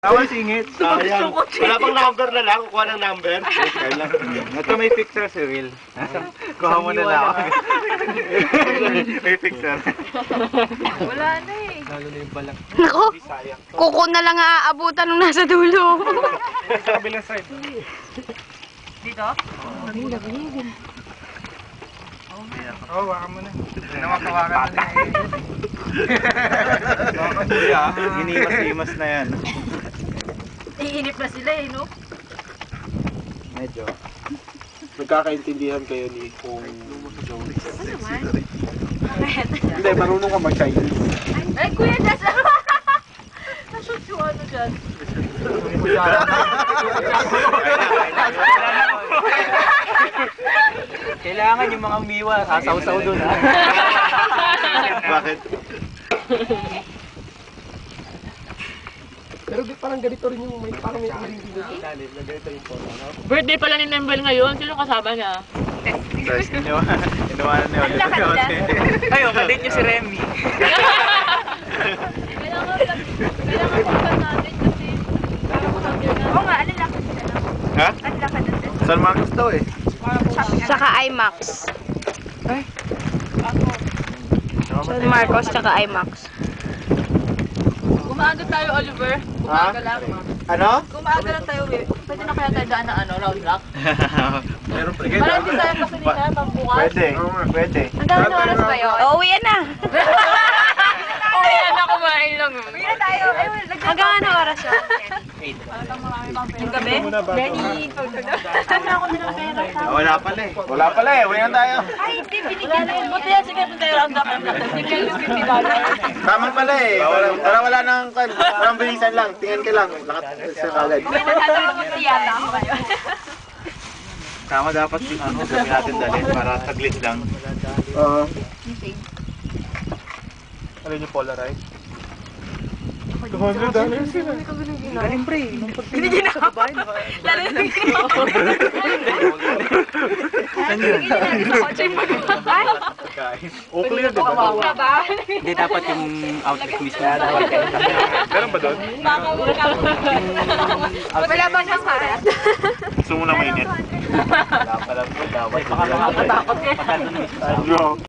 Tawal singit. Sayang. Wala pang number na lang. Kuha ng number. Okay lang. Ito may fixer si Will. Kuha mo na lang. May fixer. Wala na eh. Lalo na yung balak. Nako, kuko na lang aabutan nung nasa dulo. Sa kabilang side. Dito? Oo, waka mo na. Nawakawakan na eh. Baka kuya, hinimas-himas na yan. Iinip na sila eh, no? Medyo. Nagkakaintindihan kayo ni kung... Ano naman? Bakit? Hindi, marunong ka mag-Chinese. Ay, kuya, das! Nashoot yung ano dyan. Kailangan yung mga umiwa, sasaw-saw doon ha. Bakit? Pero parang ganito rin yung may parang may uling dito sa ilalim na ganito yung photo. Birthday pala ni Nembel ngayon. Sino kasama niya? Guys, iniwanan niya ulit. Ayun, kadate niyo si Remy. Kailangan pagkat natin kasi... Oo nga, alalakad sila lang. Ha? Alalakad natin. San Marcos daw eh. Saka IMAX. San Marcos, saka IMAX. Umaga tayo, Oliver. Umaga lang. Ano? Umaga lang tayo, eh. Pwede na kaya tayo daan na round block? Meron pa. Parang hindi tayo kasi nila, pagbukas. Pwede. Hanggang oras ba yun? Uuwi na. Okay, anak, kumain lang. Uwi na tayo. Hanggang ano oras yun? Yung gabi? Benny. Wala pala eh. Wala pala eh. Uwi na tayo. Ay, hindi, binigyan na yun. Buti yan, sige, punta yung round block. Sige, $50. Tama pala eh. Para wala nang parang bilisan lang. Tingin ka lang. Lahat sa kagad. May nagtatrabuti yata ako ngayon. Tama dapat yung ano, sabi natin dalhin para saglit lang. Ano yung Polaroid? $200 sila. Galing pre. Binigyan na ako. Lalo na ginawa ko. Saan yun? Oakley yun, di ba? Hindi dapat yung outfit mismo. Meron ba doon? Wala bang masarat? Gusto mo na mainit? Wala pala po. Dapat. Baka makakatakot eh. Bro.